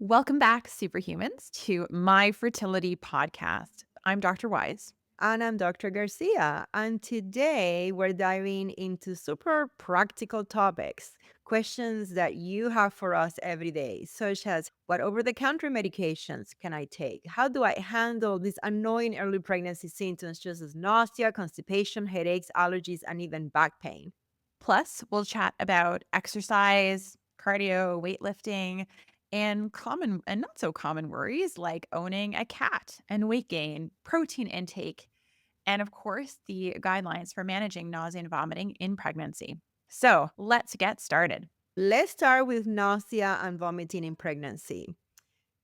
Welcome back, superhumans, to my fertility podcast. I'm Dr. Wise. And I'm Dr. Garcia. And today we're diving into super practical topics, questions that you have for us every day, such as what over the counter medications can I take? How do I handle these annoying early pregnancy symptoms, such as nausea, constipation, headaches, allergies, and even back pain? Plus, we'll chat about exercise, cardio, weightlifting, and common and not so common worries like owning a cat and weight gain, protein intake, and of course, the guidelines for managing nausea and vomiting in pregnancy. So let's get started. Let's start with nausea and vomiting in pregnancy.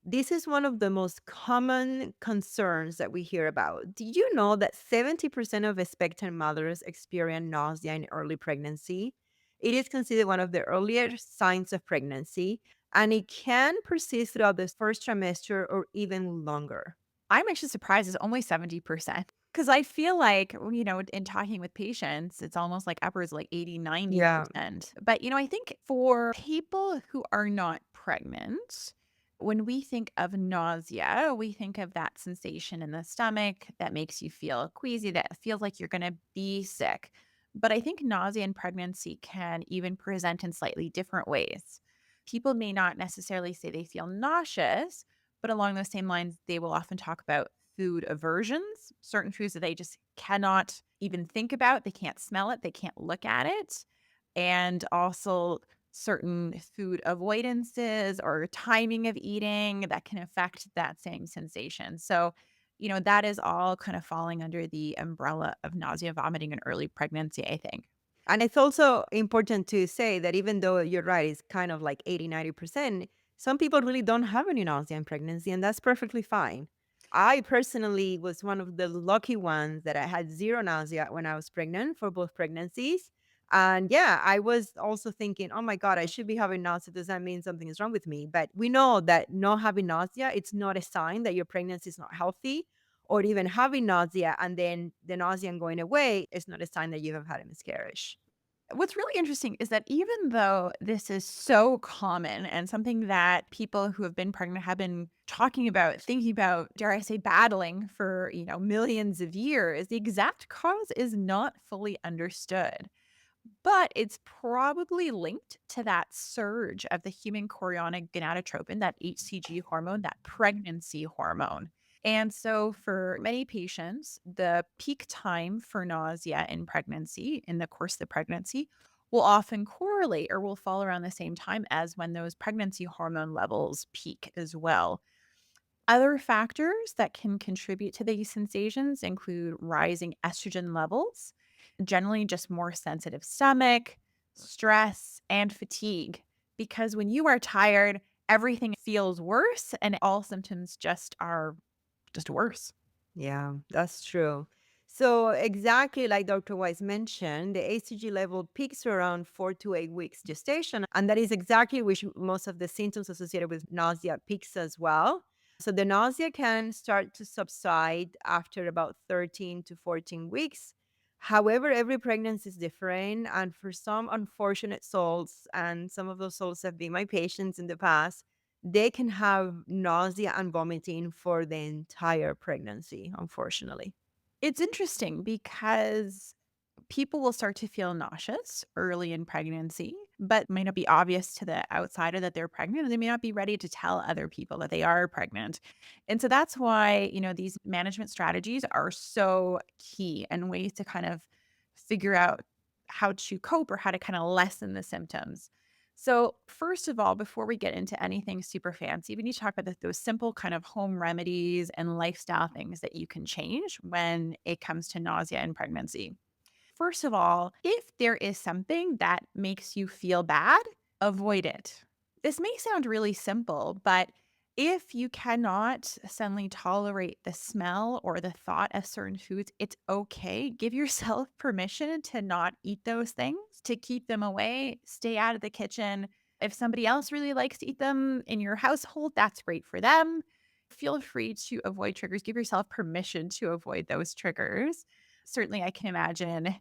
This is one of the most common concerns that we hear about. Did you know that 70% of expectant mothers experience nausea in early pregnancy? It is considered one of the earliest signs of pregnancy, and it can persist throughout the first trimester or even longer. I'm actually surprised it's only 70% because I feel like, in talking with patients, it's almost like upwards like 80, Yeah. 90%. But, I think for people who are not pregnant, when we think of nausea, we think of that sensation in the stomach that makes you feel queasy, that feels like you're going to be sick. But I think nausea in pregnancy can even present in slightly different ways. People may not necessarily say they feel nauseous, but along those same lines, they will often talk about food aversions, certain foods that they just cannot even think about. They can't smell it, they can't look at it. And also certain food avoidances or timing of eating that can affect that same sensation. So, that is all kind of falling under the umbrella of nausea, vomiting, and early pregnancy, I think. And it's also important to say that even though you're right, it's kind of like 80, 90%, some people really don't have any nausea in pregnancy, and that's perfectly fine. I personally was one of the lucky ones that I had zero nausea when I was pregnant for both pregnancies. And yeah, I was also thinking, oh my God, I should be having nausea. Does that mean something is wrong with me? But we know that not having nausea, it's not a sign that your pregnancy is not healthy, or even having nausea and then the nausea going away is not a sign that you have had a miscarriage. What's really interesting is that even though this is so common and something that people who have been pregnant have been talking about, thinking about, dare I say, battling for, millions of years, the exact cause is not fully understood. But it's probably linked to that surge of the human chorionic gonadotropin, that HCG hormone, that pregnancy hormone. And so, for many patients, the peak time for nausea in pregnancy, in the course of the pregnancy, will often correlate or will fall around the same time as when those pregnancy hormone levels peak as well. Other factors that can contribute to these sensations include rising estrogen levels, generally just more sensitive stomach, stress, and fatigue. Because when you are tired, everything feels worse and all symptoms just are just worse. Yeah, that's true. So, exactly like Dr. Weiss mentioned, the ACG level peaks around 4 to 8 weeks gestation. And that is exactly which most of the symptoms associated with nausea peaks as well. So, the nausea can start to subside after about 13 to 14 weeks. However, every pregnancy is different. And for some unfortunate souls, and some of those souls have been my patients in the past, they can have nausea and vomiting for the entire pregnancy, unfortunately. It's interesting because people will start to feel nauseous early in pregnancy, but may not be obvious to the outsider that they're pregnant, and they may not be ready to tell other people that they are pregnant. And so that's why, these management strategies are so key and ways to kind of figure out how to cope or how to kind of lessen the symptoms. So, first of all, before we get into anything super fancy, we need to talk about those simple kind of home remedies and lifestyle things that you can change when it comes to nausea in pregnancy. First of all, if there is something that makes you feel bad, avoid it. This may sound really simple, but if you cannot suddenly tolerate the smell or the thought of certain foods, it's okay. Give yourself permission to not eat those things, to keep them away, stay out of the kitchen. If somebody else really likes to eat them in your household, that's great for them. Feel free to avoid triggers. Give yourself permission to avoid those triggers. Certainly, I can imagine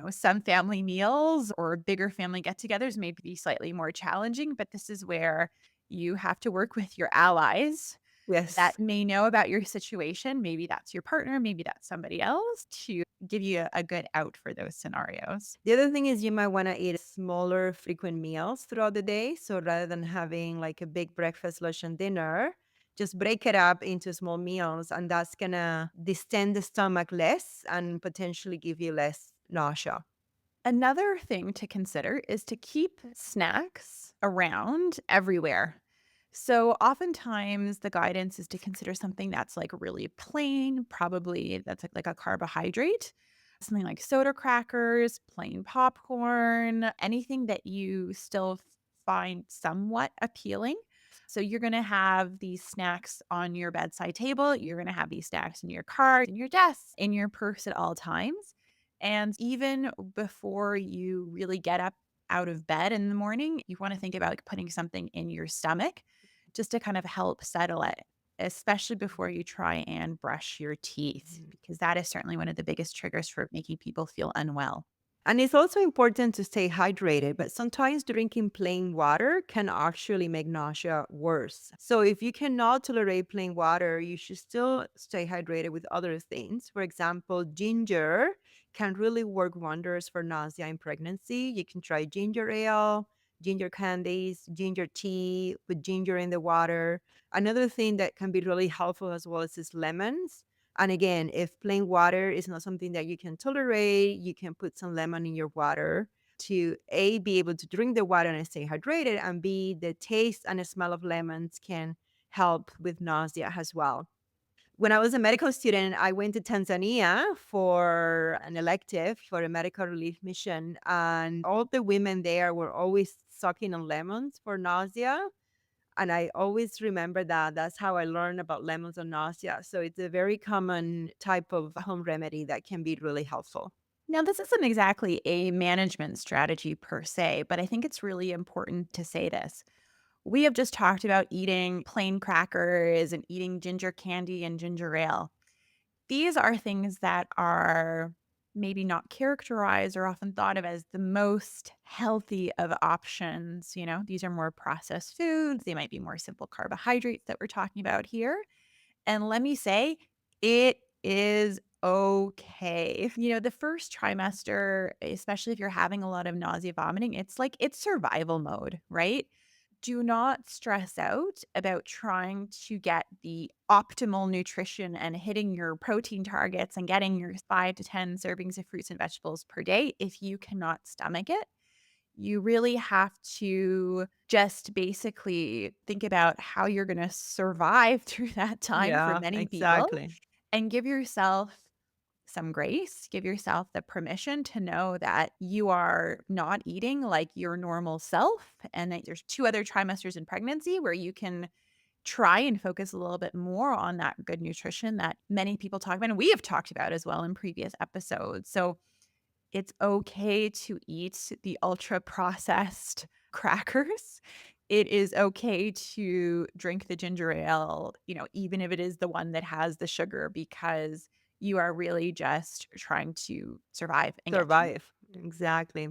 some family meals or bigger family get togethers may be slightly more challenging, but this is where, You have to work with your allies Yes. that may know about your situation. Maybe that's your partner, maybe that's somebody else to give you a good out for those scenarios. The other thing is you might want to eat smaller, frequent meals throughout the day. So rather than having like a big breakfast, lunch, and dinner, just break it up into small meals, and that's gonna distend the stomach less and potentially give you less nausea. Another thing to consider is to keep snacks around everywhere. So, oftentimes the guidance is to consider something that's like really plain, probably that's like a carbohydrate, something like soda crackers, plain popcorn, anything that you still find somewhat appealing. So, you're going to have these snacks on your bedside table. You're going to have these snacks in your car, in your desk, in your purse at all times. And even before you really get up out of bed in the morning, you want to think about putting something in your stomach just to kind of help settle it, especially before you try and brush your teeth, because that is certainly one of the biggest triggers for making people feel unwell. And it's also important to stay hydrated, but sometimes drinking plain water can actually make nausea worse. So, if you cannot tolerate plain water, you should still stay hydrated with other things. For example, ginger can really work wonders for nausea in pregnancy. You can try ginger ale, ginger candies, ginger tea, put ginger in the water. Another thing that can be really helpful as well is lemons, and again, if plain water is not something that you can tolerate, you can put some lemon in your water to A, be able to drink the water and stay hydrated, and B, the taste and the smell of lemons can help with nausea as well. When I was a medical student, I went to Tanzania for an elective for a medical relief mission, and all the women there were always sucking on lemons for nausea, and I always remember that. That's how I learned about lemons and nausea. So it's a very common type of home remedy that can be really helpful. Now, this isn't exactly a management strategy per se, but I think it's really important to say this. We have just talked about eating plain crackers and eating ginger candy and ginger ale. These are things that are maybe not characterized or often thought of as the most healthy of options. These are more processed foods. They might be more simple carbohydrates that we're talking about here. And let me say, it is okay. The first trimester, especially if you're having a lot of nausea, vomiting, it's survival mode, right? Do not stress out about trying to get the optimal nutrition and hitting your protein targets and getting your 5 to 10 servings of fruits and vegetables per day if you cannot stomach it. You really have to just basically think about how you're gonna survive through that time for Yeah, many people exactly. and give yourself some grace, give yourself the permission to know that you are not eating like your normal self, and that there's 2 other trimesters in pregnancy where you can try and focus a little bit more on that good nutrition that many people talk about, and we have talked about as well in previous episodes. So, it's okay to eat the ultra processed crackers. It is okay to drink the ginger ale, even if it is the one that has the sugar, because you are really just trying to survive and get through. Survive. Exactly.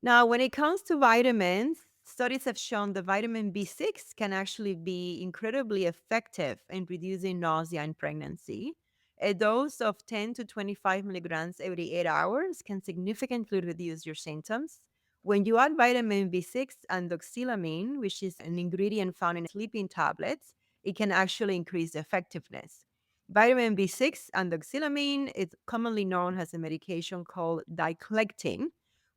Now, when it comes to vitamins, studies have shown that vitamin B6 can actually be incredibly effective in reducing nausea in pregnancy. A dose of 10 to 25 milligrams every 8 hours can significantly reduce your symptoms. When you add vitamin B6 and doxylamine, which is an ingredient found in sleeping tablets, it can actually increase the effectiveness. Vitamin B6 and doxylamine is commonly known as a medication called diclectin,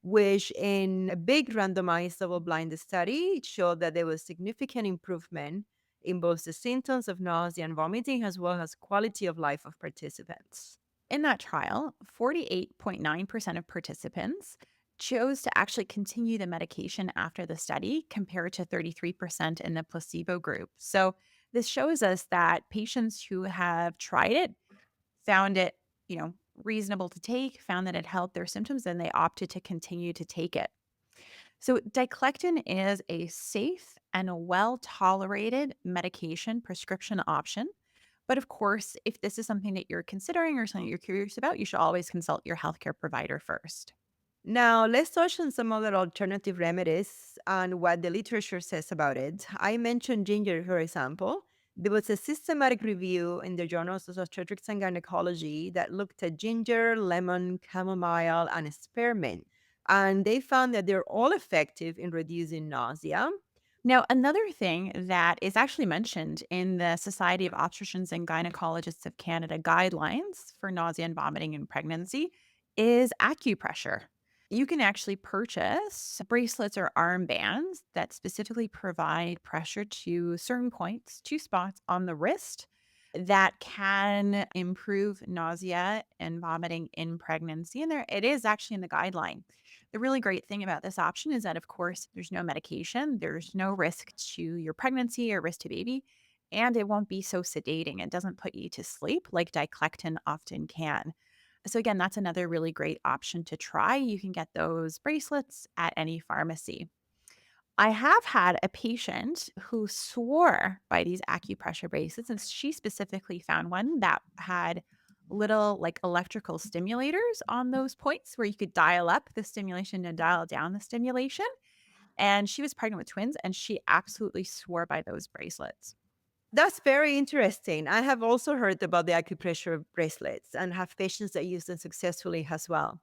which in a big randomized double-blind study it showed that there was significant improvement in both the symptoms of nausea and vomiting as well as quality of life of participants. In that trial, 48.9% of participants chose to actually continue the medication after the study compared to 33% in the placebo group. So, this shows us that patients who have tried it found it, reasonable to take, found that it helped their symptoms, and they opted to continue to take it. So, diclectin is a safe and a well tolerated medication prescription option. But of course, if this is something that you're considering or something you're curious about, you should always consult your healthcare provider first. Now, let's touch on some other alternative remedies and what the literature says about it. I mentioned ginger, for example. There was a systematic review in the Journals of Obstetrics and Gynecology that looked at ginger, lemon, chamomile, and spearmint. And they found that they're all effective in reducing nausea. Now, another thing that is actually mentioned in the Society of Obstetricians and Gynecologists of Canada guidelines for nausea and vomiting in pregnancy is acupressure. You can actually purchase bracelets or armbands that specifically provide pressure to certain points, two spots on the wrist that can improve nausea and vomiting in pregnancy. And there it is actually in the guideline. The really great thing about this option is that, of course, there's no medication, there's no risk to your pregnancy or risk to baby, and it won't be so sedating. It doesn't put you to sleep like diclectin often can. So, again, that's another really great option to try. You can get those bracelets at any pharmacy. I have had a patient who swore by these acupressure bracelets, and she specifically found one that had little like electrical stimulators on those points where you could dial up the stimulation and dial down the stimulation. And she was pregnant with twins, and she absolutely swore by those bracelets. That's very interesting. I have also heard about the acupressure bracelets and have patients that use them successfully as well.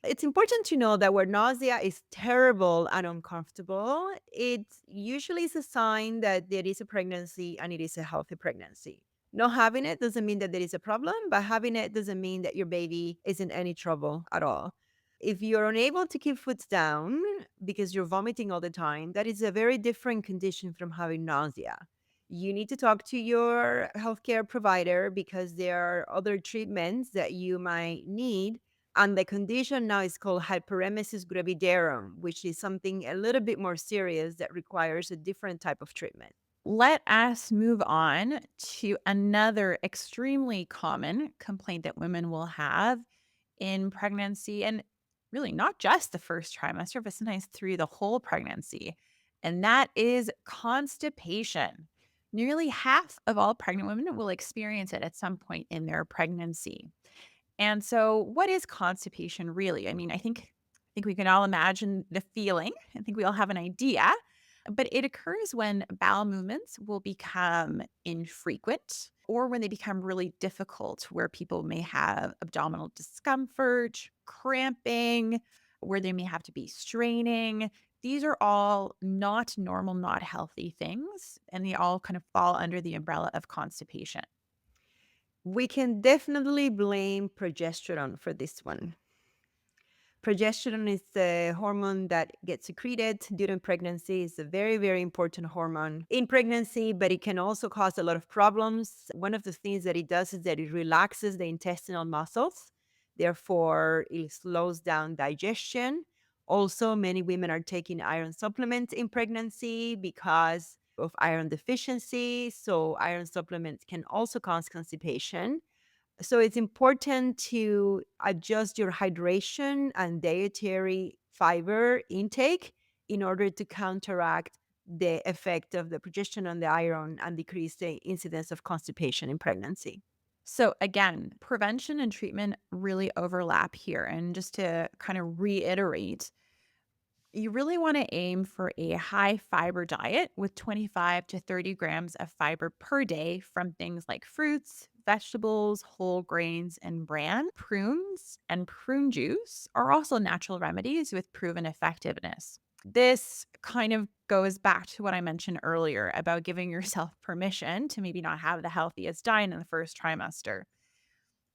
It's important to know that where nausea is terrible and uncomfortable, it usually is a sign that there is a pregnancy and it is a healthy pregnancy. Not having it doesn't mean that there is a problem, but having it doesn't mean that your baby is in any trouble at all. If you're unable to keep food down because you're vomiting all the time, that is a very different condition from having nausea. You need to talk to your healthcare provider because there are other treatments that you might need, and the condition now is called hyperemesis gravidarum, which is something a little bit more serious that requires a different type of treatment. Let us move on to another extremely common complaint that women will have in pregnancy, and really not just the first trimester, but sometimes through the whole pregnancy. And that is constipation. Nearly half of all pregnant women will experience it at some point in their pregnancy. And so, what is constipation really? I mean, I think we can all imagine the feeling. I think we all have an idea, but it occurs when bowel movements will become infrequent or when they become really difficult, where people may have abdominal discomfort, cramping, where they may have to be straining. These are all not normal, not healthy things, and they all kind of fall under the umbrella of constipation. We can definitely blame progesterone for this one. Progesterone is the hormone that gets secreted during pregnancy. It's a very, very important hormone in pregnancy, but it can also cause a lot of problems. One of the things that it does is that it relaxes the intestinal muscles. Therefore, it slows down digestion. Also, many women are taking iron supplements in pregnancy because of iron deficiency. So, iron supplements can also cause constipation. So it's important to adjust your hydration and dietary fiber intake in order to counteract the effect of the progesterone on the iron and decrease the incidence of constipation in pregnancy. So, again, prevention and treatment really overlap here. And just to kind of reiterate, you really want to aim for a high fiber diet with 25 to 30 grams of fiber per day from things like fruits, vegetables, whole grains, and bran. Prunes and prune juice are also natural remedies with proven effectiveness. This kind of goes back to what I mentioned earlier about giving yourself permission to maybe not have the healthiest diet in the first trimester.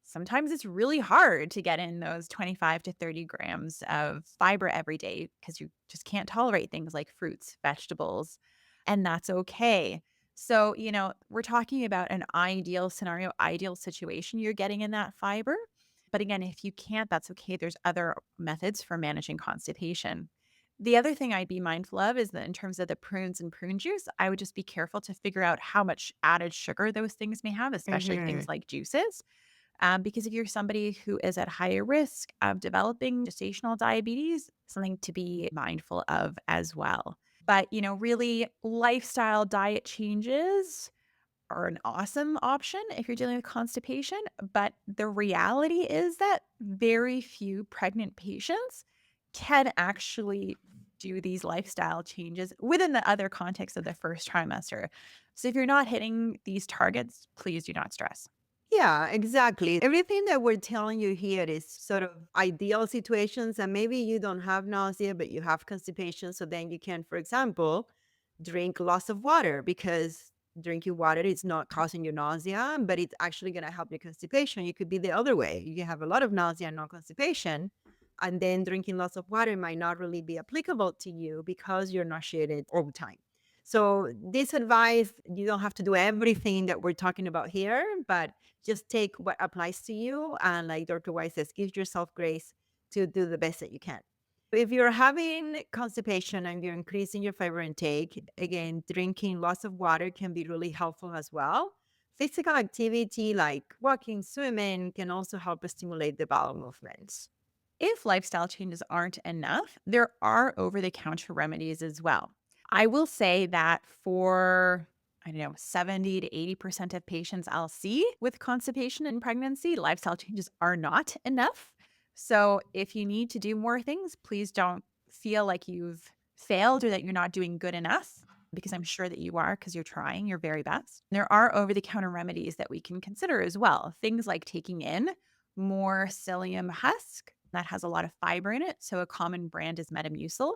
Sometimes it's really hard to get in those 25 to 30 grams of fiber every day because you just can't tolerate things like fruits, vegetables, and that's okay. So, we're talking about an ideal scenario, ideal situation you're getting in that fiber. But again, if you can't, that's okay. There's other methods for managing constipation. The other thing I'd be mindful of is that in terms of the prunes and prune juice, I would just be careful to figure out how much added sugar those things may have, especially things Mhm. like juices. Because if you're somebody who is at higher risk of developing gestational diabetes, something to be mindful of as well. But, really, lifestyle diet changes are an awesome option if you're dealing with constipation. But the reality is that very few pregnant patients can actually do these lifestyle changes within the other context of the first trimester. So if you're not hitting these targets, please do not stress. Yeah, exactly. Everything that we're telling you here is sort of ideal situations. And maybe you don't have nausea, but you have constipation. So then you can, for example, drink lots of water because drinking water is not causing you nausea, but it's actually going to help your constipation. You could be the other way. You have a lot of nausea and no constipation. And then drinking lots of water might not really be applicable to you because you're nauseated all the time. So, this advice, you don't have to do everything that we're talking about here, but just take what applies to you. And like Dr. White says, give yourself grace to do the best that you can. If you're having constipation and you're increasing your fiber intake, again, drinking lots of water can be really helpful as well. Physical activity like walking, swimming can also help stimulate the bowel movements. If lifestyle changes aren't enough, there are over the counter remedies as well. I will say that for, I don't know, 70 to 80% of patients I'll see with constipation in pregnancy, lifestyle changes are not enough. So if you need to do more things, please don't feel like you've failed or that you're not doing good enough, because I'm sure that you are because you're trying your very best. There are over the counter remedies that we can consider as well. Things like taking in more psyllium husk that has a lot of fiber in it. So a common brand is Metamucil.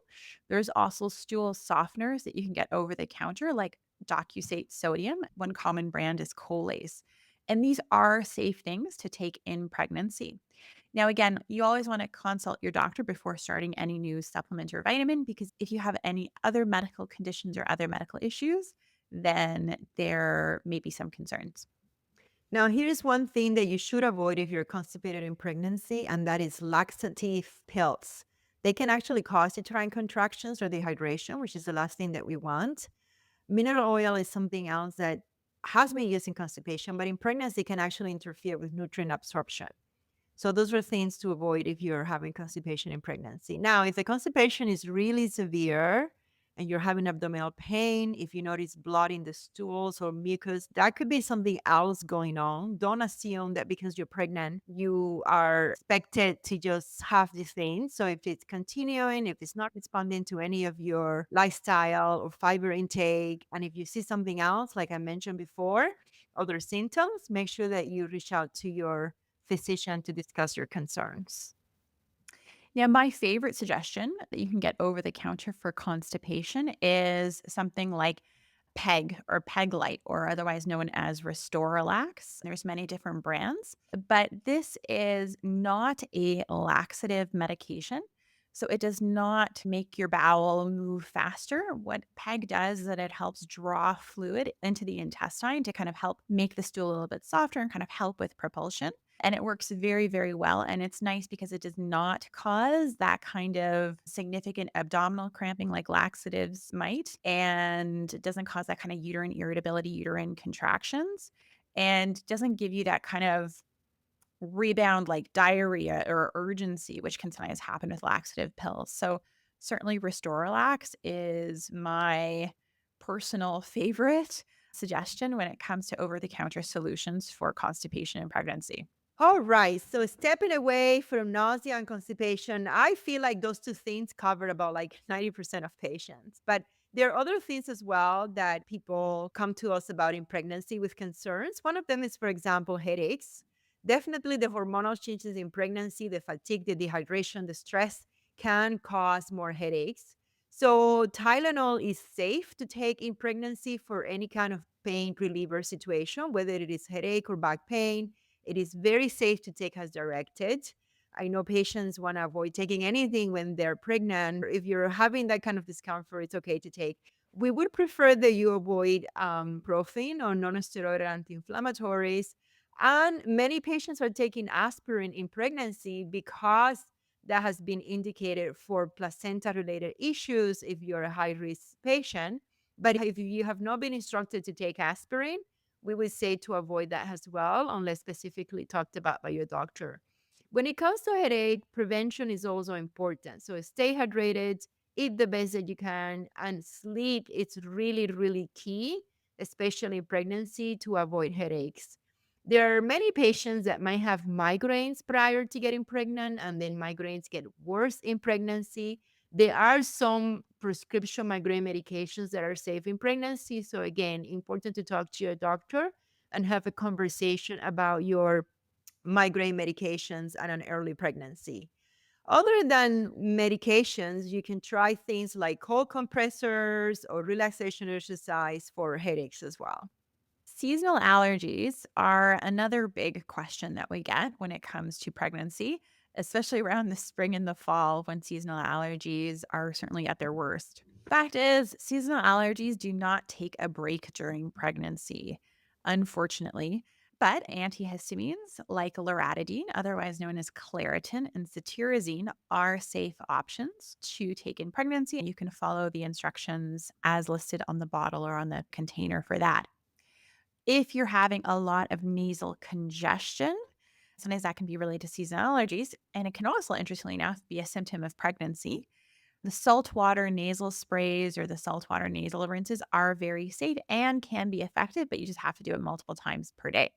There's also stool softeners that you can get over the counter, like docusate sodium. One common brand is Colace. And these are safe things to take in pregnancy. Now, again, you always want to consult your doctor before starting any new supplement or vitamin, because if you have any other medical conditions or other medical issues, then there may be some concerns. Now, here's one thing that you should avoid if you're constipated in pregnancy, and that is laxative pills. They can actually cause uterine contractions or dehydration, which is the last thing that we want. Mineral oil is something else that has been used in constipation, but in pregnancy can actually interfere with nutrient absorption. So those are things to avoid if you're having constipation in pregnancy. Now, if the constipation is really severe and you're having abdominal pain, if you notice blood in the stools or mucus, that could be something else going on. Don't assume that because you're pregnant, you are expected to just have these things. So if it's continuing, if it's not responding to any of your lifestyle or fiber intake, and if you see something else, like I mentioned before, other symptoms, make sure that you reach out to your physician to discuss your concerns. Now, my favorite suggestion that you can get over the counter for constipation is something like Peg or Peg Light, or otherwise known as Restorelax. There's many different brands, but this is not a laxative medication. So it does not make your bowel move faster. What Peg does is that it helps draw fluid into the intestine to kind of help make the stool a little bit softer and kind of help with propulsion. And it works very, very well. And it's nice because it does not cause that kind of significant abdominal cramping like laxatives might. And it doesn't cause that kind of uterine irritability, uterine contractions, and doesn't give you that kind of rebound like diarrhea or urgency, which can sometimes happen with laxative pills. So certainly Restorelax is my personal favorite suggestion when it comes to over-the-counter solutions for constipation and pregnancy. All right. So stepping away from nausea and constipation, I feel like those two things cover about like 90% of patients. But there are other things as well that people come to us about in pregnancy with concerns. One of them is, for example, headaches. Definitely the hormonal changes in pregnancy, the fatigue, the dehydration, the stress can cause more headaches. So Tylenol is safe to take in pregnancy for any kind of pain reliever situation, whether it is headache or back pain. It is very safe to take as directed. I know patients want to avoid taking anything when they're pregnant. If you're having that kind of discomfort, it's okay to take. We would prefer that you avoid protein or non-steroidal anti-inflammatories. And many patients are taking aspirin in pregnancy because that has been indicated for placenta-related issues if you're a high-risk patient. But if you have not been instructed to take aspirin, we would say to avoid that as well, unless specifically talked about by your doctor. When it comes to headache, prevention is also important. So stay hydrated, eat the best that you can, and sleep. It's really, really key, especially in pregnancy, to avoid headaches. There are many patients that might have migraines prior to getting pregnant, and then migraines get worse in pregnancy. There are some prescription migraine medications that are safe in pregnancy. So, again, important to talk to your doctor and have a conversation about your migraine medications and an early pregnancy. Other than medications, you can try things like cold compressors or relaxation exercise for headaches as well. Seasonal allergies are another big question that we get when it comes to pregnancy, especially around the spring and the fall when seasonal allergies are certainly at their worst. Fact is, seasonal allergies do not take a break during pregnancy, unfortunately. But antihistamines like loratadine, otherwise known as Claritin and cetirizine, are safe options to take in pregnancy. You can follow the instructions as listed on the bottle or on the container for that. If you're having a lot of nasal congestion, sometimes that can be related to seasonal allergies, and it can also, interestingly enough, be a symptom of pregnancy. The saltwater nasal sprays or the saltwater nasal rinses are very safe and can be effective, but you just have to do it multiple times per day.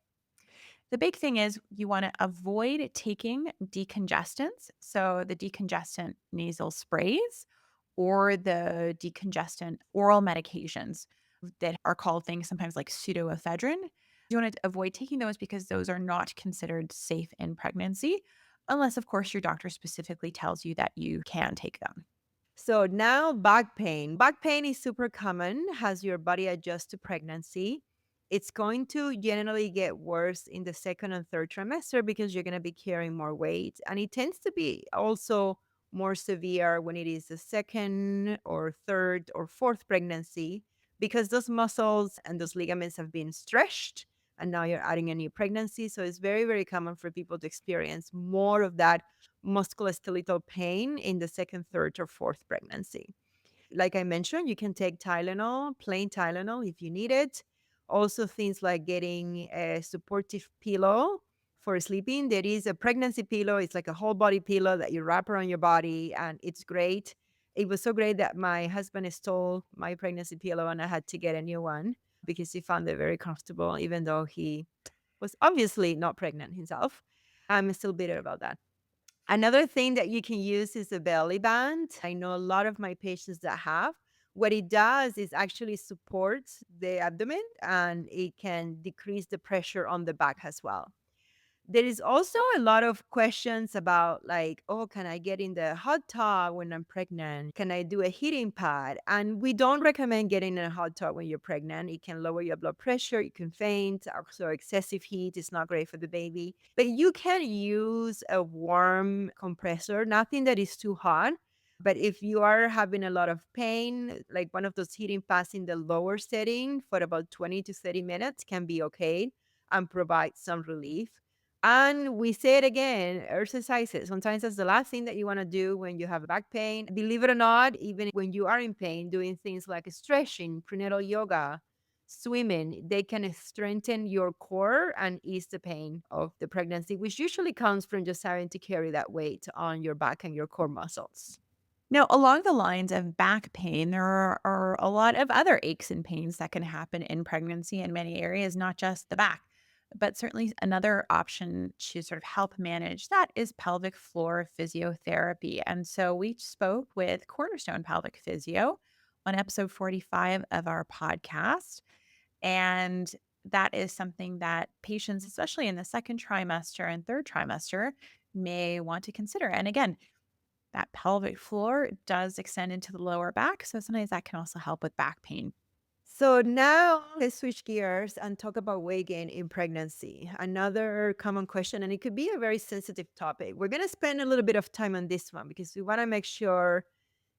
The big thing is you want to avoid taking decongestants. So, the decongestant nasal sprays or the decongestant oral medications that are called things sometimes like pseudoephedrine. You want to avoid taking those because those are not considered safe in pregnancy, unless, of course, your doctor specifically tells you that you can take them. So now back pain. Back pain is super common as your body adjusts to pregnancy. It's going to generally get worse in the second and third trimester because you're going to be carrying more weight. And it tends to be also more severe when it is the second or third or fourth pregnancy because those muscles and those ligaments have been stretched. And now you're adding a new pregnancy. So it's very, very common for people to experience more of that musculoskeletal pain in the second, third, or fourth pregnancy. Like I mentioned, you can take Tylenol, plain Tylenol if you need it. Also, things like getting a supportive pillow for sleeping. There is a pregnancy pillow. It's like a whole body pillow that you wrap around your body, and it's great. It was so great that my husband stole my pregnancy pillow and I had to get a new one because he found it very comfortable, even though he was obviously not pregnant himself. I'm still bitter about that. Another thing that you can use is a belly band. I know a lot of my patients that have. What it does is actually supports the abdomen and it can decrease the pressure on the back as well. There is also a lot of questions about like, oh, can I get in the hot tub when I'm pregnant? Can I do a heating pad? And we don't recommend getting in a hot tub when you're pregnant. It can lower your blood pressure, you can faint, also excessive heat is not great for the baby. But you can use a warm compressor, nothing that is too hot. But if you are having a lot of pain, like one of those heating pads in the lower setting for about 20 to 30 minutes can be okay and provide some relief. And we say it again, exercises. Sometimes that's the last thing that you want to do when you have back pain. Believe it or not, even when you are in pain, doing things like stretching, prenatal yoga, swimming, they can strengthen your core and ease the pain of the pregnancy, which usually comes from just having to carry that weight on your back and your core muscles. Now, along the lines of back pain, there are a lot of other aches and pains that can happen in pregnancy in many areas, not just the back. But certainly, another option to sort of help manage that is pelvic floor physiotherapy. And so, we spoke with Cornerstone Pelvic Physio on episode 45 of our podcast. And that is something that patients, especially in the second trimester and third trimester, may want to consider. And again, that pelvic floor does extend into the lower back, so sometimes that can also help with back pain. So now let's switch gears and talk about weight gain in pregnancy. Another common question, and it could be a very sensitive topic. We're going to spend a little bit of time on this one because we want to make sure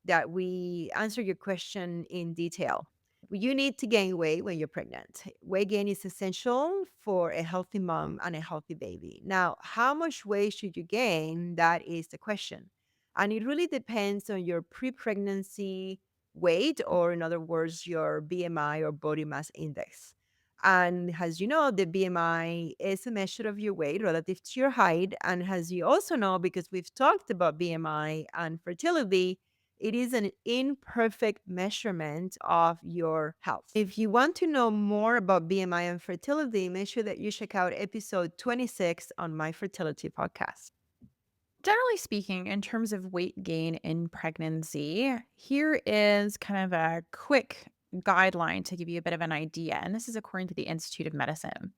that we answer your question in detail. You need to gain weight when you're pregnant. Weight gain is essential for a healthy mom and a healthy baby. Now, how much weight should you gain? That is the question. And it really depends on your pre pregnancy weight, or in other words, your BMI or body mass index. And as you know, the BMI is a measure of your weight relative to your height. And as you also know, because we've talked about BMI and fertility, It is an imperfect measurement of your health. If you want to know more about BMI and fertility, make sure that you check out episode 26 on my fertility podcast. Generally speaking, in terms of weight gain in pregnancy, here is kind of a quick guideline to give you a bit of an idea. And this is according to the Institute of Medicine.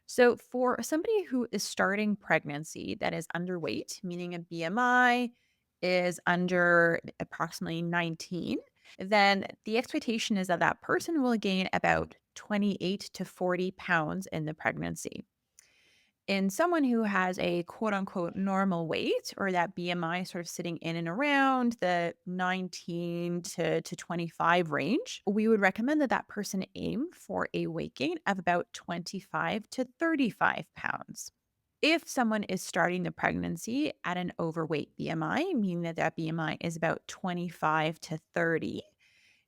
So, for somebody who is starting pregnancy that is underweight, meaning a BMI is under approximately 19, then the expectation is that that person will gain about 28 to 40 pounds in the pregnancy. In someone who has a quote unquote normal weight or that BMI sort of sitting in and around the 19 to 25 range, we would recommend that that person aim for a weight gain of about 25 to 35 pounds. If someone is starting the pregnancy at an overweight BMI, meaning that that BMI is about 25 to 30,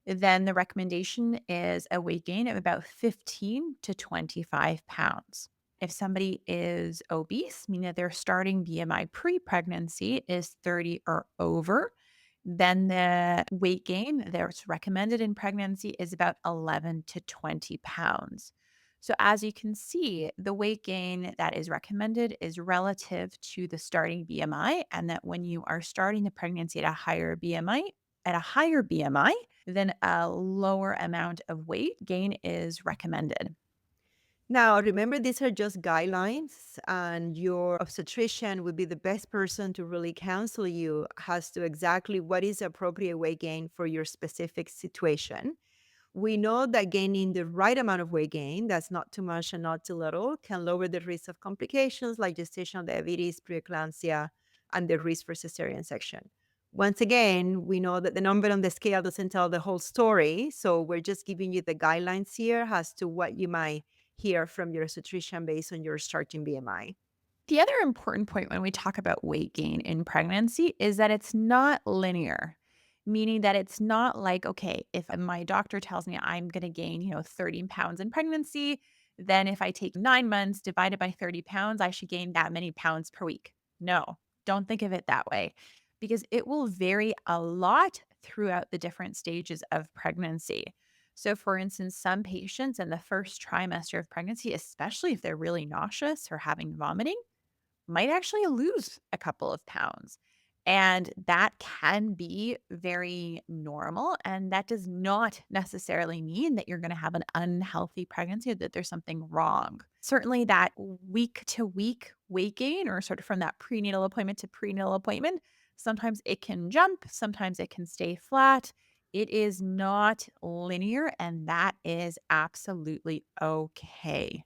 then the recommendation is a weight gain of about 15 to 25 pounds. If somebody is obese, meaning that their starting BMI pre pregnancy is 30 or over, then the weight gain that's recommended in pregnancy is about 11 to 20 pounds. So, as you can see, the weight gain that is recommended is relative to the starting BMI, and that when you are starting the pregnancy at a higher BMI, then a lower amount of weight gain is recommended. Now, remember, these are just guidelines, and your obstetrician would be the best person to really counsel you as to exactly what is appropriate weight gain for your specific situation. We know that gaining the right amount of weight gain, that's not too much and not too little, can lower the risk of complications like gestational diabetes, preeclampsia, and the risk for cesarean section. Once again, we know that the number on the scale doesn't tell the whole story. So we're just giving you the guidelines here as to what you might hear from your obstetrician based on your starting BMI. The other important point when we talk about weight gain in pregnancy is that it's not linear, meaning that it's not like, okay, if my doctor tells me I'm going to gain, 30 pounds in pregnancy, then if I take 9 months divided by 30 pounds, I should gain that many pounds per week. No, don't think of it that way because it will vary a lot throughout the different stages of pregnancy. So, for instance, some patients in the first trimester of pregnancy, especially if they're really nauseous or having vomiting, might actually lose a couple of pounds. And that can be very normal. And that does not necessarily mean that you're going to have an unhealthy pregnancy or that there's something wrong. Certainly, that week to week weight gain, or sort of from that prenatal appointment to prenatal appointment, sometimes it can jump, sometimes it can stay flat. It is not linear, and that is absolutely okay.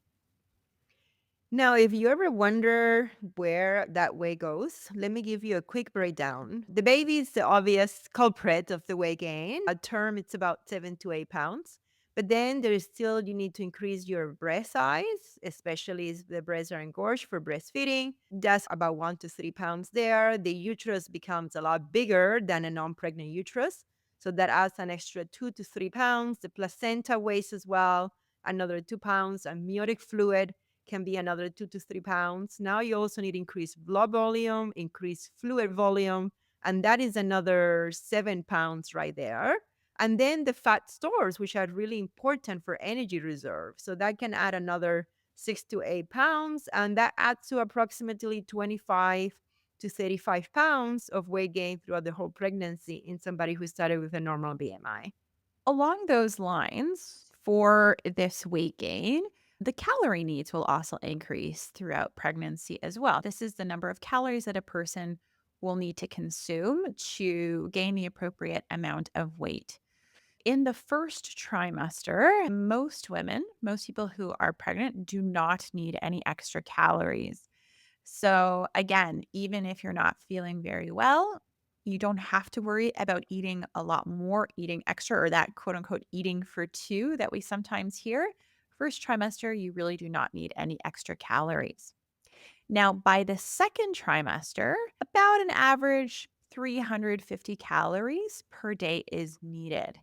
Now, if you ever wonder where that weight goes, let me give you a quick breakdown. The baby is the obvious culprit of the weight gain. At term, it's about 7 to 8 pounds. But then there is still, you need to increase your breast size, especially if the breasts are engorged for breastfeeding. That's about 1 to 3 pounds there. The uterus becomes a lot bigger than a non pregnant uterus. So that adds an extra 2 to 3 pounds. The placenta weighs as well, another 2 pounds. Amniotic fluid can be another 2 to 3 pounds. Now you also need increased blood volume, increased fluid volume, and that is another 7 pounds right there. And then the fat stores, which are really important for energy reserve. So that can add another 6 to 8 pounds, and that adds to approximately 25 to 35 pounds of weight gain throughout the whole pregnancy in somebody who started with a normal BMI. Along those lines, for this weight gain, the calorie needs will also increase throughout pregnancy as well. This is the number of calories that a person will need to consume to gain the appropriate amount of weight. In the first trimester, most women, most people who are pregnant, do not need any extra calories. So, again, even if you're not feeling very well, you don't have to worry about eating a lot more, eating extra, or that quote unquote eating for two that we sometimes hear. First trimester, you really do not need any extra calories. Now, by the second trimester, about an average 350 calories per day is needed.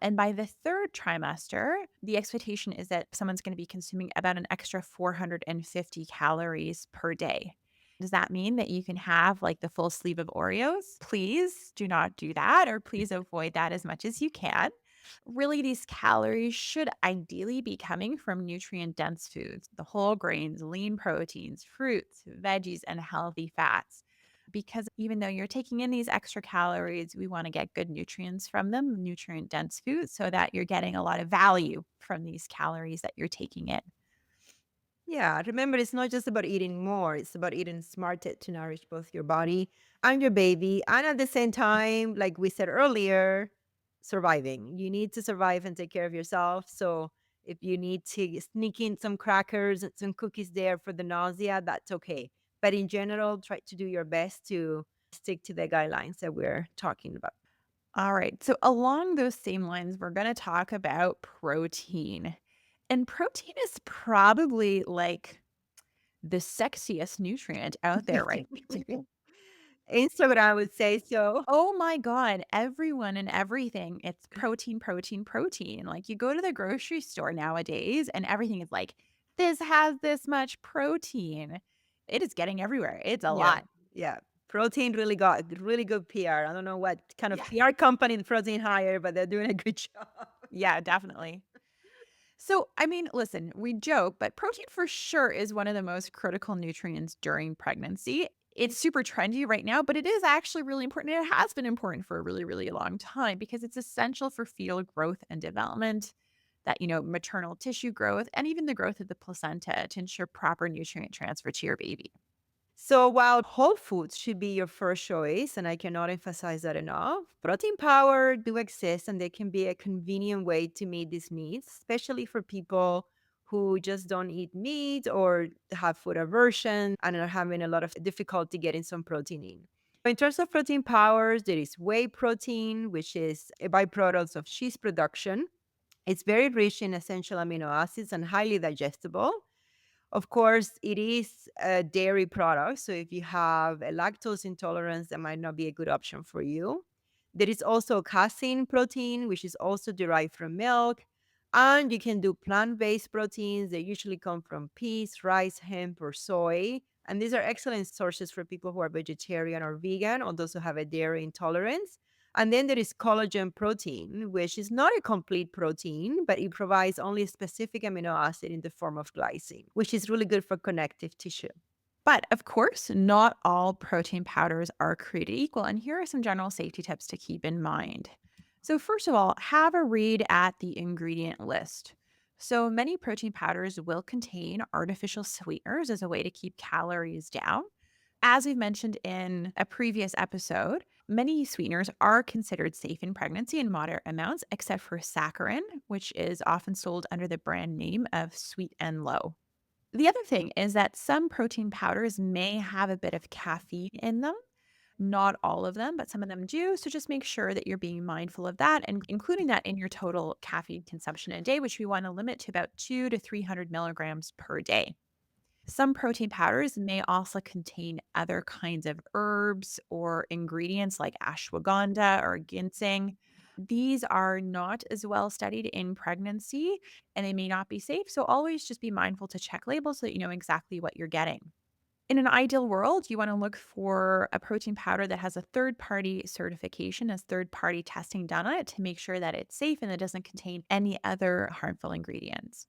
And by the third trimester, the expectation is that someone's going to be consuming about an extra 450 calories per day. Does that mean that you can have like the full sleeve of Oreos? Please do not do that, or please avoid that as much as you can. Really, these calories should ideally be coming from nutrient dense foods, the whole grains, lean proteins, fruits, veggies, and healthy fats. Because even though you're taking in these extra calories, we want to get good nutrients from them, nutrient dense foods, so that you're getting a lot of value from these calories that you're taking in. Yeah, remember, it's not just about eating more, it's about eating smarter to nourish both your body and your baby. And at the same time, like we said earlier, surviving. You need to survive and take care of yourself. So if you need to sneak in some crackers and some cookies there for the nausea, that's okay. But in general, try to do your best to stick to the guidelines that we're talking about. All right. So, along those same lines, we're going to talk about protein. And protein is probably like the sexiest nutrient out there, right? Instagram would say so. Oh my God. Everyone and everything, it's protein, protein, protein. Like you go to the grocery store nowadays and everything is like, this has this much protein. It is getting everywhere. It's a Yeah, lot. yeah. Protein really got really good PR. I don't know what kind of Yeah. PR company the Protein hired, but they're doing a good job. Yeah, definitely. So, I mean, listen, we joke, but protein for sure is one of the most critical nutrients during pregnancy. It's super trendy right now, but it is actually really important. It has been important for a really, really long time because it's essential for fetal growth and development, that, maternal tissue growth, and even the growth of the placenta to ensure proper nutrient transfer to your baby. So while whole foods should be your first choice, and I cannot emphasize that enough, protein power do exist and they can be a convenient way to meet these needs, especially for people who just don't eat meat or have food aversion and are having a lot of difficulty getting some protein in. In terms of protein powers, there is whey protein, which is a byproduct of cheese production. It's very rich in essential amino acids and highly digestible. Of course, it is a dairy product. So if you have a lactose intolerance, that might not be a good option for you. There is also casein protein, which is also derived from milk. And you can do plant based proteins. They usually come from peas, rice, hemp, or soy. And these are excellent sources for people who are vegetarian or vegan or those who have a dairy intolerance. And then there is collagen protein, which is not a complete protein, but it provides only a specific amino acid in the form of glycine, which is really good for connective tissue. But of course, not all protein powders are created equal. And here are some general safety tips to keep in mind. So, first of all, have a read at the ingredient list. So, many protein powders will contain artificial sweeteners as a way to keep calories down. As we've mentioned in a previous episode, many sweeteners are considered safe in pregnancy in moderate amounts, except for saccharin, which is often sold under the brand name of Sweet and Low. The other thing is that some protein powders may have a bit of caffeine in them. Not all of them, but some of them do. So just make sure that you're being mindful of that and including that in your total caffeine consumption in a day, which we want to limit to about 2 to 300 milligrams per day. Some protein powders may also contain other kinds of herbs or ingredients like ashwagandha or ginseng. These are not as well studied in pregnancy and they may not be safe. So always just be mindful to check labels so that you know exactly what you're getting. In an ideal world, you want to look for a protein powder that has a third party certification, as third party testing done on it to make sure that it's safe and it doesn't contain any other harmful ingredients.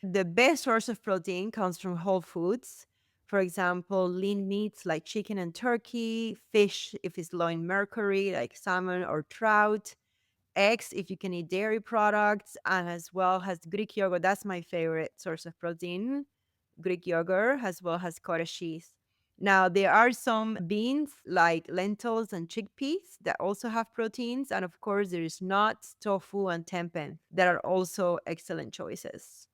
The best source of protein comes from whole foods. For example, lean meats like chicken and turkey, fish if it's low in mercury, like salmon or trout, eggs if you can eat dairy products, and as well as Greek yogurt. That's my favorite source of protein. Greek yogurt as well as cottage cheese. Now, there are some beans like lentils and chickpeas that also have proteins. And of course, there is nuts, tofu, and tempeh that are also excellent choices.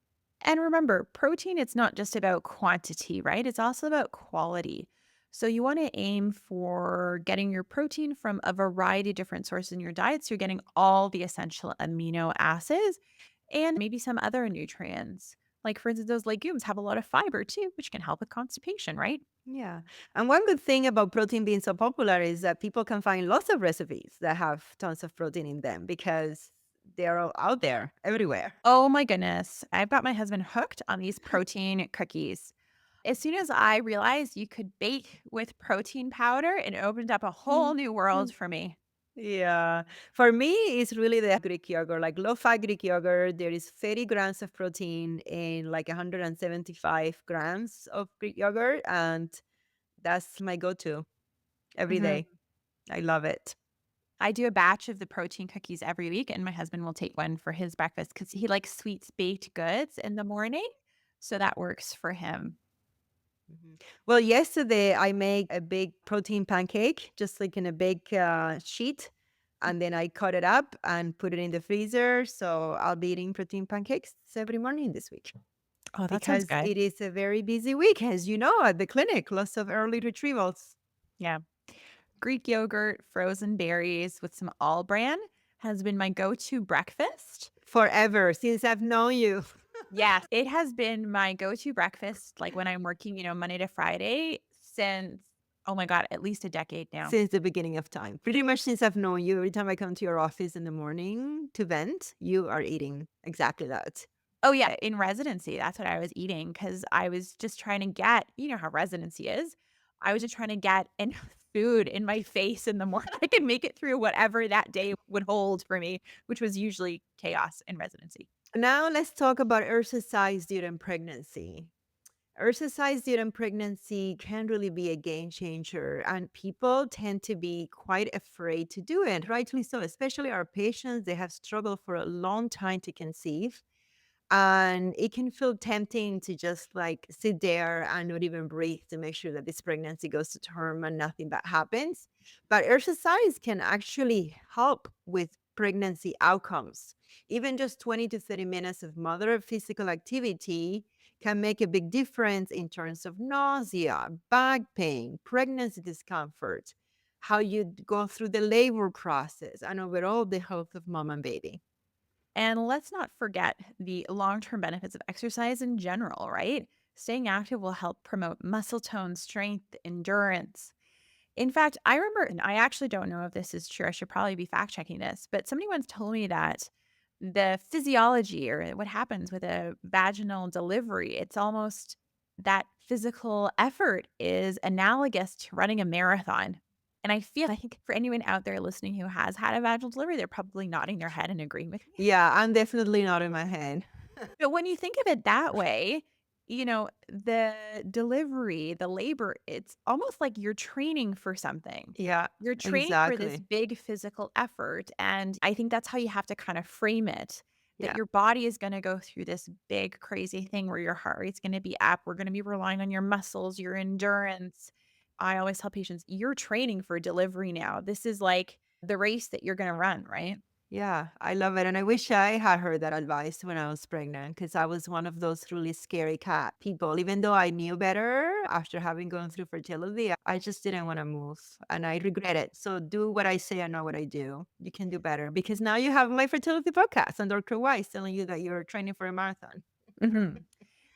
And remember, protein, it's not just about quantity, right? It's also about quality. So you want to aim for getting your protein from a variety of different sources in your diet. So you're getting all the essential amino acids and maybe some other nutrients. Like, for instance, those legumes have a lot of fiber too, which can help with constipation, right? Yeah. And one good thing about protein being so popular is that people can find lots of recipes that have tons of protein in them because they're all out there everywhere. Oh my goodness. I've got my husband hooked on these protein cookies. As soon as I realized you could bake with protein powder, it opened up a whole new world for me. Yeah. For me, it's really the Greek yogurt, like low fat Greek yogurt. There is 30 grams of protein in like 175 grams of Greek yogurt. And that's my go to every day. Mhm. I love it. I do a batch of the protein cookies every week, and my husband will take one for his breakfast because he likes sweet baked goods in the morning. So that works for him. Mhm. Well, yesterday I made a big protein pancake, just like in a big sheet. And then I cut it up and put it in the freezer. So I'll be eating protein pancakes every morning this week Oh, that sounds because good. it is a very busy week, as you know, at the clinic. Lots of early retrievals Yeah. Greek yogurt, frozen berries with some all bran has been my go to breakfast. forever since I've known you. Yes, it has been my go to breakfast, like when I'm working, Monday to Friday since, oh my God, at least a decade now. Since the beginning of time. Pretty much since I've known you, every time I come to your office in the morning to vent, you are eating exactly that. Oh, yeah, in residency, that's what I was eating because I was just trying to get how residency is. I was just trying to get enough food in my face in the morning. I could make it through whatever that day would hold for me, which was usually chaos in residency. Now let's talk about exercise during pregnancy. Exercise during pregnancy can really be a game changer, and people tend to be quite afraid to do it, rightly so, especially our patients. They have struggled for a long time to conceive. And it can feel tempting to just like sit there and not even breathe to make sure that this pregnancy goes to term and nothing bad happens. But exercise can actually help with pregnancy outcomes. Even just 20 to 30 minutes of moderate physical activity can make a big difference in terms of nausea, back pain, pregnancy discomfort, how you go through the labor process, and overall the health of mom and baby. And let's not forget the long term benefits of exercise in general, right? Staying active will help promote muscle tone, strength, endurance. In fact, I remember, and I actually don't know if this is true. I should probably be fact checking this, but somebody once told me that the physiology or what happens with a vaginal delivery, it's almost that physical effort is analogous to running a marathon. And I feel like for anyone out there listening who has had a vaginal delivery, they're probably nodding their head and agreeing with me. Yeah, I'm definitely not in my head. But when you think of it that way, the delivery, the labor, it's almost like you're training for something. Yeah, You're training for this exactly. big physical effort, and I think that's how you have to kind of frame it, that Yeah. your body is gonna go through this big crazy thing where your heart rate's gonna be up, we're gonna be relying on your muscles, your endurance. I always tell patients, "You're training for delivery now. This is like the race that you're gonna run," right? Yeah, I love it. And I wish I had heard that advice when I was pregnant because I was one of those really scary cat people. Even though I knew better after having gone through fertility, I just didn't want to move and I regret it. So do what I say and not what I do. You can do better because now you have my fertility podcast and Dr. Weiss telling you that you're training for a marathon. Mhm.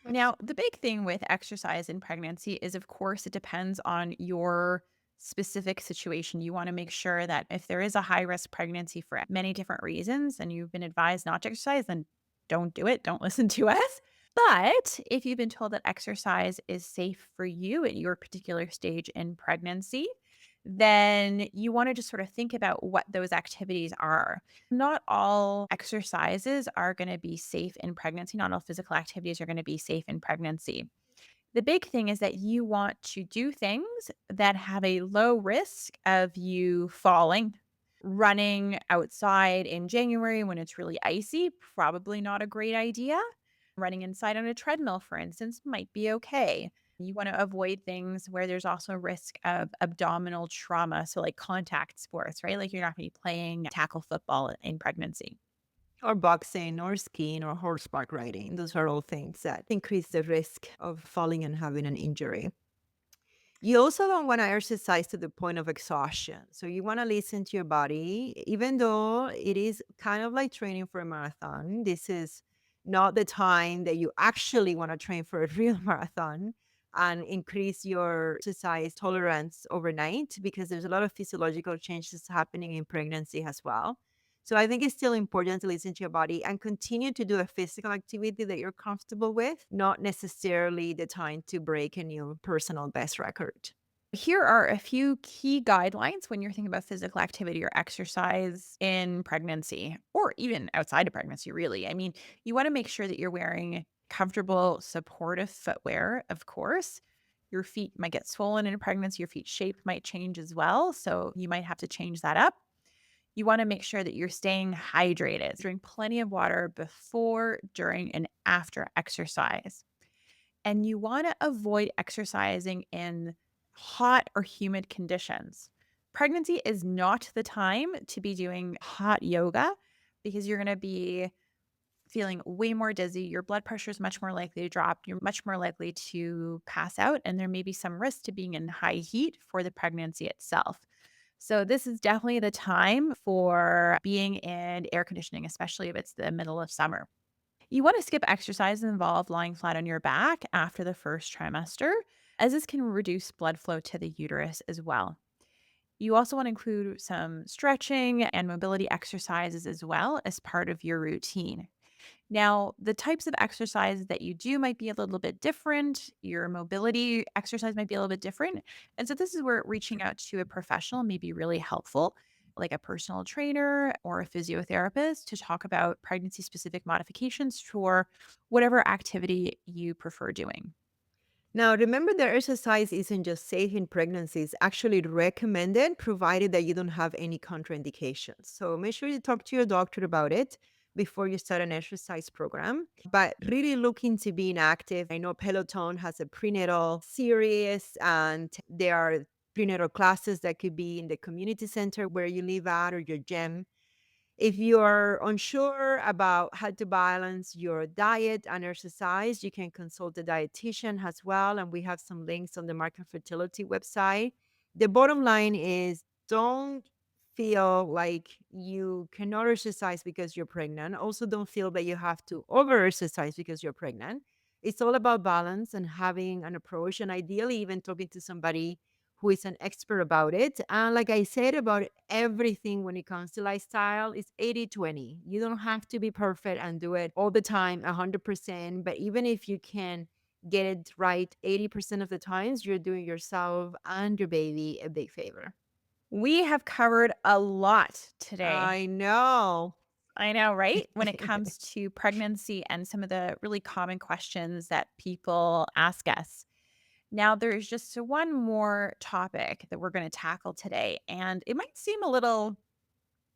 Now, the big thing with exercise in pregnancy is, of course, it depends on your specific situation. You want to make sure that if there is a high risk pregnancy for many different reasons and you've been advised not to exercise, then don't do it. Don't listen to us. But if you've been told that exercise is safe for you at your particular stage in pregnancy, then you want to just sort of think about what those activities are. Not all exercises are going to be safe in pregnancy. Not all physical activities are going to be safe in pregnancy. The big thing is that you want to do things that have a low risk of you falling. Running outside in January when it's really icy, probably not a great idea. Running inside on a treadmill, for instance, might be okay. You want to avoid things where there's also risk of abdominal trauma. So, like contact sports, right? Like you're not going to be playing tackle football in pregnancy. Or boxing or skiing or horseback riding. Those are all things that increase the risk of falling and having an injury. You also don't want to exercise to the point of exhaustion. So you want to listen to your body, even though it is kind of like training for a marathon. This is not the time that you actually want to train for a real marathon and increase your exercise tolerance overnight because there's a lot of physiological changes happening in pregnancy as well. So I think it's still important to listen to your body and continue to do a physical activity that you're comfortable with, not necessarily the time to break a new personal best record. Here are a few key guidelines when you're thinking about physical activity or exercise in pregnancy or even outside of pregnancy, really. I mean, you want to make sure that you're wearing comfortable, supportive footwear, of course. Your feet might get swollen in pregnancy, your feet shape might change as well. So you might have to change that up. You want to make sure that you're staying hydrated. Drink plenty of water before, during, and after exercise. And you want to avoid exercising in hot or humid conditions. Pregnancy is not the time to be doing hot yoga because you're going to be feeling way more dizzy. Your blood pressure is much more likely to drop. You're much more likely to pass out. And there may be some risk to being in high heat for the pregnancy itself. So, this is definitely the time for being in air conditioning, especially if it's the middle of summer. You want to skip exercise that involve lying flat on your back after the first trimester, as this can reduce blood flow to the uterus as well. You also want to include some stretching and mobility exercises as well as part of your routine. Now, the types of exercises that you do might be a little bit different. Your mobility exercise might be a little bit different. And so, this is where reaching out to a professional may be really helpful, like a personal trainer or a physiotherapist, to talk about pregnancy specific modifications for whatever activity you prefer doing. Now, remember that exercise isn't just safe in pregnancy, it's actually recommended provided that you don't have any contraindications. So make sure you talk to your doctor about it before you start an exercise program. But really look into being active. I know Peloton has a prenatal series, and there are prenatal classes that could be in the community center where you live at or your gym. If you are unsure about how to balance your diet and exercise, you can consult a dietitian as well. And we have some links on the Market Fertility website. The bottom line is don't feel like you cannot exercise because you're pregnant. Also, don't feel that you have to over exercise because you're pregnant. It's all about balance and having an approach, and ideally, even talking to somebody who is an expert about it. And like I said, about everything when it comes to lifestyle, it's 80-20. You don't have to be perfect and do it all the time, 100%. But even if you can get it right 80% of the times, you're doing yourself and your baby a big favor. We have covered a lot today. I know. I know, right? When it comes to pregnancy and some of the really common questions that people ask us. Now, there's just one more topic that we're going to tackle today, and it might seem a little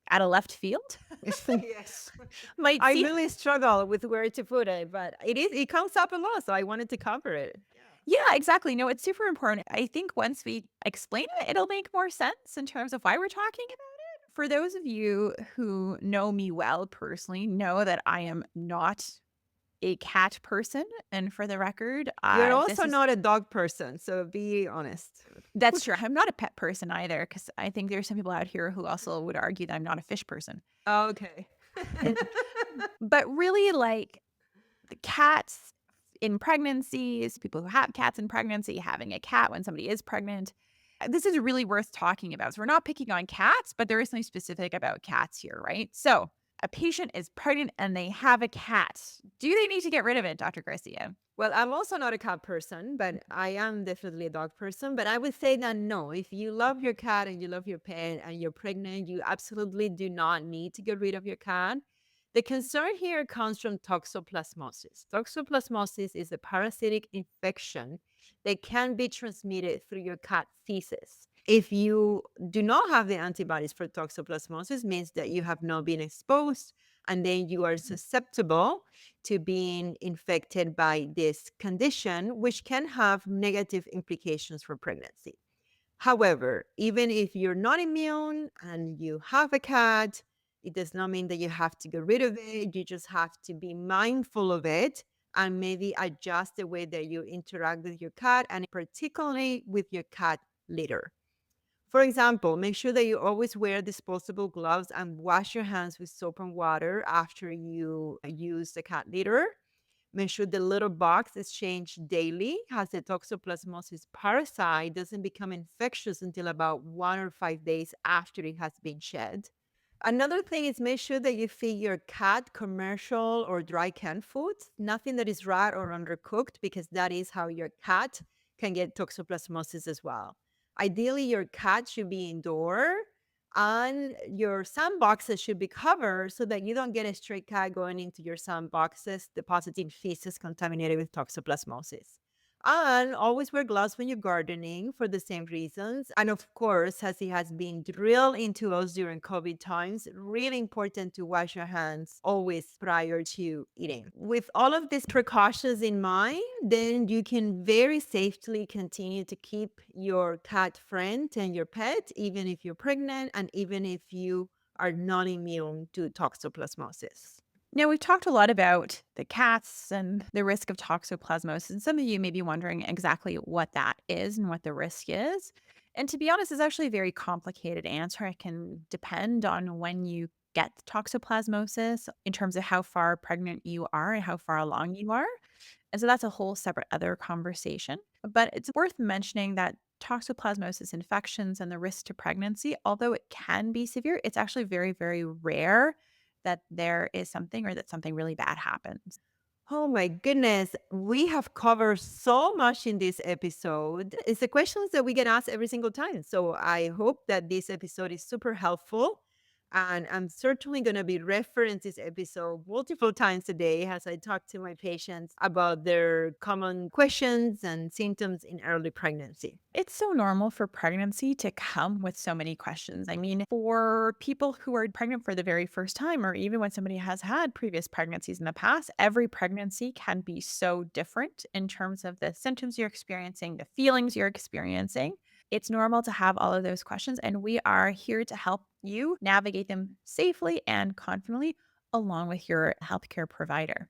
out of left field. Yes. might I seem, really struggle with where to put it, but it comes up a lot, so I wanted to cover it. yeah, exactly. No, it's super important. I think once we explain it, it'll make more sense in terms of why we're talking about it. For those of you who know me well personally, know that I am not a cat person, and for the record, You're this also is not a dog person, so be honest. that's true. I'm not a pet person either, because I think there's some people out here who also would argue that I'm not a fish person. Okay. But really, like the cats in pregnancies, people who have cats in pregnancy, having a cat when somebody is pregnant. This is really worth talking about. So we're not picking on cats, but there is something specific about cats here, right? So a patient is pregnant and they have a cat. Do they need to get rid of it, Dr. Garcia? Well, I'm also not a cat person, but I am definitely a dog person. But I would say that no, if you love your cat and you love your pet and you're pregnant, you absolutely do not need to get rid of your cat. The concern here comes from toxoplasmosis. Toxoplasmosis is a parasitic infection that can be transmitted through your cat feces. If you do not have the antibodies for toxoplasmosis, means that you have not been exposed, and then you are susceptible to being infected by this condition, which can have negative implications for pregnancy. However, even if you're not immune and you have a cat, it does not mean that you have to get rid of it. You just have to be mindful of it and maybe adjust the way that you interact with your cat, and particularly with your cat litter. For example, make sure that you always wear disposable gloves and wash your hands with soap and water after you use the cat litter. Make sure the litter box is changed daily, as the toxoplasmosis parasite doesn't become infectious until about 1 or 5 days after it has been shed. Another thing is make sure that you feed your cat commercial or dry canned foods, nothing that is raw or undercooked, because that is how your cat can get toxoplasmosis as well. Ideally, your cat should be indoor and your sandboxes should be covered so that you don't get a stray cat going into your sandboxes, depositing feces contaminated with toxoplasmosis. And always wear gloves when you're gardening for the same reasons. And of course, as it has been drilled into us during COVID times, really important to wash your hands always prior to eating. With all of these precautions in mind, then you can very safely continue to keep your cat friend and your pet, even if you're pregnant and even if you are not immune to toxoplasmosis. Now, we've talked a lot about the cats and the risk of toxoplasmosis. And some of you may be wondering exactly what that is and what the risk is. And to be honest, it's actually a very complicated answer. It can depend on when you get toxoplasmosis in terms of how far pregnant you are and how far along you are. And so that's a whole separate other conversation. But it's worth mentioning that toxoplasmosis infections and the risk to pregnancy, although it can be severe, it's actually very, very rare that there is something or that something really bad happens. Oh my goodness, we have covered so much in this episode. It's the questions that we get asked every single time. So I hope that this episode is super helpful. And I'm certainly going to be referencing this episode multiple times a day as I talk to my patients about their common questions and symptoms in early pregnancy. It's so normal for pregnancy to come with so many questions. I mean, for people who are pregnant for the very first time, or even when somebody has had previous pregnancies in the past, every pregnancy can be so different in terms of the symptoms you're experiencing, the feelings you're experiencing. It's normal to have all of those questions, and we are here to help you navigate them safely and confidently along with your healthcare provider.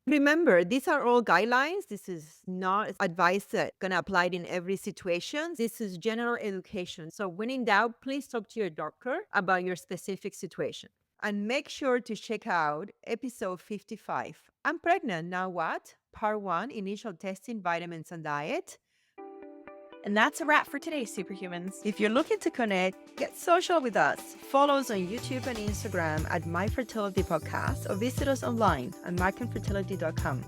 Remember, these are all guidelines. This is not advice that going to apply in every situation. This is general education. So when in doubt, please talk to your doctor about your specific situation. And make sure to check out episode 55. I'm pregnant. Now what? Part 1, initial testing, vitamins and diet. And that's a wrap for today, Superhumans. If you're looking to connect, get social with us. Follow us on YouTube and Instagram at My Fertility Podcast or visit us online at myconfertility.com.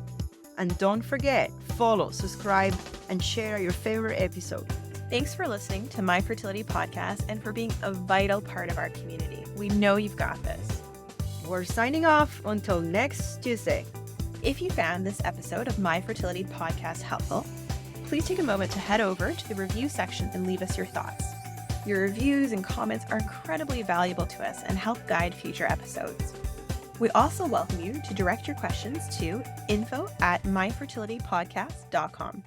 And don't forget, follow, subscribe, and share your favorite episode. Thanks for listening to My Fertility Podcast and for being a vital part of our community. We know you've got this. We're signing off until next Tuesday. If you found this episode of My Fertility Podcast helpful, please take a moment to head over to the review section and leave us your thoughts. Your reviews and comments are incredibly valuable to us and help guide future episodes. We also welcome you to direct your questions to info@myfertilitypodcast.com.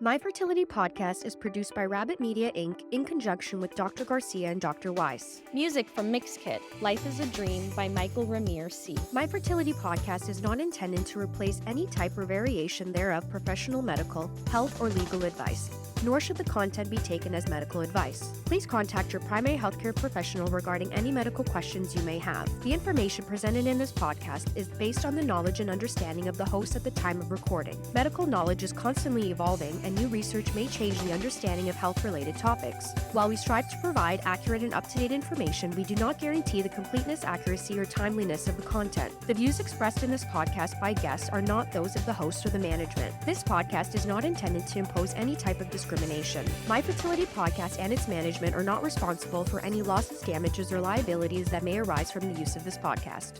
My Fertility Podcast is produced by Rabbit Media Inc. in conjunction with Dr. Garcia and Dr. Weiss. Music from Mixkit, Life is a Dream by Michael Ramirez C. My Fertility Podcast is not intended to replace any type or variation thereof professional medical, health, or legal advice, nor should the content be taken as medical advice. Please contact your primary healthcare professional regarding any medical questions you may have. The information presented in this podcast is based on the knowledge and understanding of the host at the time of recording. Medical knowledge is constantly evolving, and new research may change the understanding of health-related topics. While we strive to provide accurate and up-to-date information, we do not guarantee the completeness, accuracy, or timeliness of the content. The views expressed in this podcast by guests are not those of the host or the management. This podcast is not intended to impose any type of discrimination. My Fertility Podcast and its management are not responsible for any losses, damages, or liabilities that may arise from the use of this podcast.